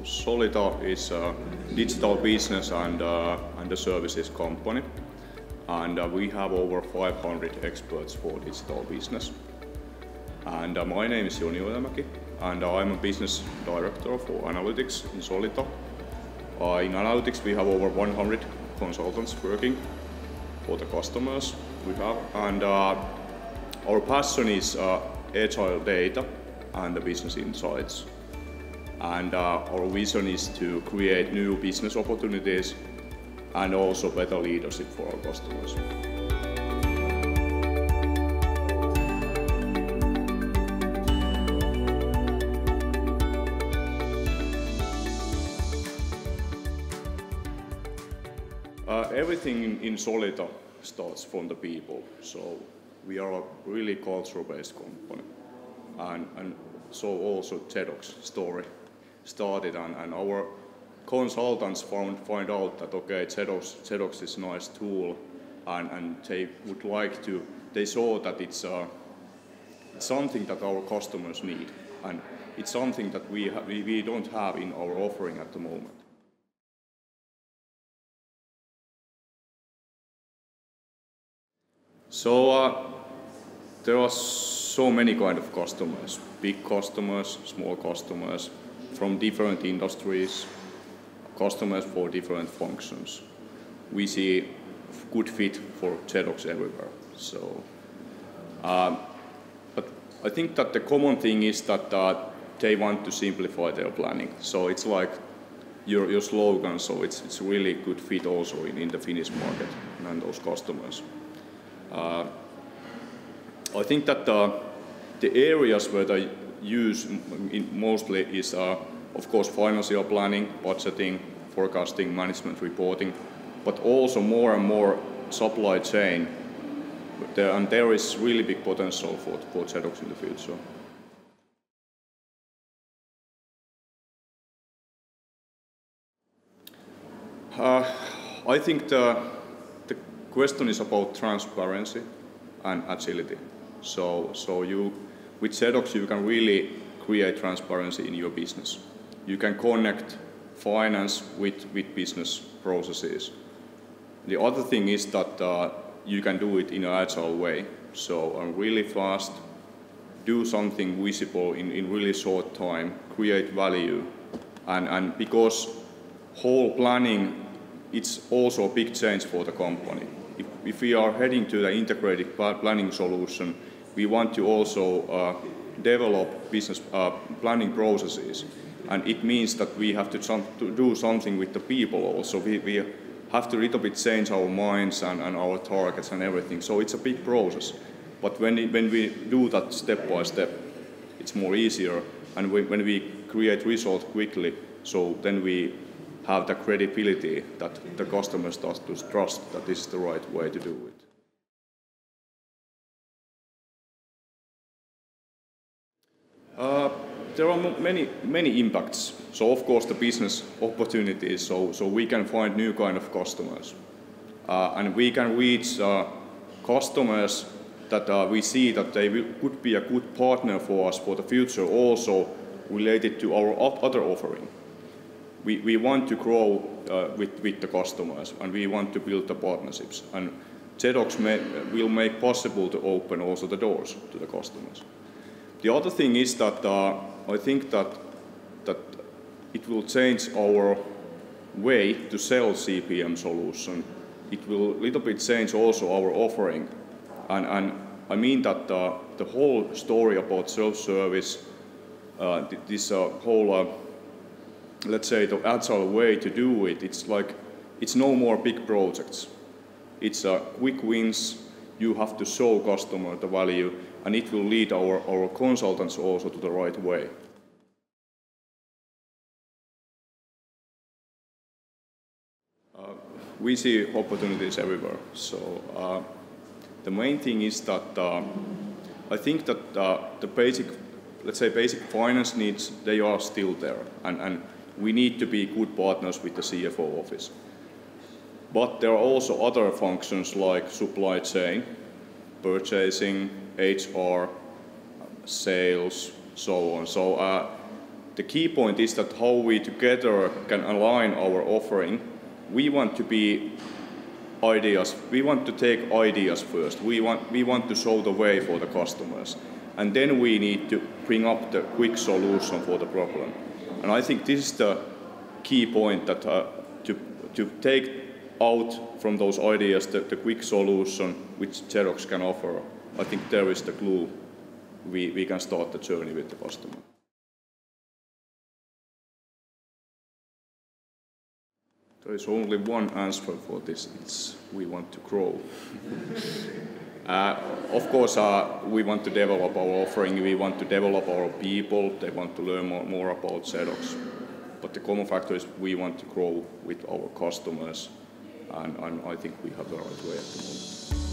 Solita is a digital business and a services company, and we have over 500 experts for digital business. And my name is Joni Ojamäki, and I'm a business director for analytics in Solita. In analytics, we have over 100 consultants working for the customers we have, and our passion is agile data and the business insights. And our vision is to create new business opportunities and also better leadership for our customers. Everything in Solita starts from the people, so we are a really culture-based company, and so also Jedox story started, and our consultants find out that okay, Jedox is a nice tool, and they would like to. They saw that it's something that our customers need, and it's something that we don't have in our offering at the moment. So there are so many kind of customers, big customers, small customers, from different industries, customers for different functions. We see good fit for Jedox everywhere. So, but I think that the common thing is that they want to simplify their planning. So it's like your slogan. So it's really good fit also in the Finnish market and those customers. I think that the areas where they use mostly is, of course, financial planning, budgeting, forecasting, management reporting, but also more and more supply chain. And there is really big potential for Jedox in the future. I think the question is about transparency and agility. So with Jedox you can really create transparency in your business. You can connect finance with business processes. The other thing is that you can do it in an agile way. So really fast, do something visible in really short time, create value, and because whole planning, it's also a big change for the company. If we are heading to the integrated planning solution, we want to also develop business planning processes, and it means that we have to do something with the people also. We have to a little bit change our minds and our targets and everything, so it's a big process. But when we do that step by step, it's more easier, and when we create results quickly, so then we have the credibility that the customer starts to trust that this is the right way to do it. There are many impacts. So of course the business opportunities, so we can find new kind of customers. And we can reach customers that we see that they could be a good partner for us for the future, also related to our other offering. We want to grow with the customers, and we want to build the partnerships. And Jedox will make possible to open also the doors to the customers. The other thing is that I think that it will change our way to sell CPM solution. It will a little bit change also our offering. And I mean that the whole story about self-service, this whole let's say the agile way to do it, it's no more big projects. It's quick wins. You have to show customer the value, and it will lead our consultants also to the right way. We see opportunities everywhere. So the main thing is that I think that the basic, let's say basic finance needs, they are still there, and we need to be good partners with the CFO office. But there are also other functions like supply chain, purchasing, HR, sales, so on. So the key point is that how we together can align our offering. We want to be ideas. We want to take ideas first. We want to show the way for the customers, and then we need to bring up the quick solution for the problem. And I think this is the key point, that to take out from those ideas the quick solution which Xerox can offer. I think there is the clue. We can start the journey with the customer. There is only one answer for this. It's we want to grow. Of course, we want to develop our offering. We want to develop our people. They want to learn more about Xerox. But the common factor is we want to grow with our customers, and I think we have the right way at the moment.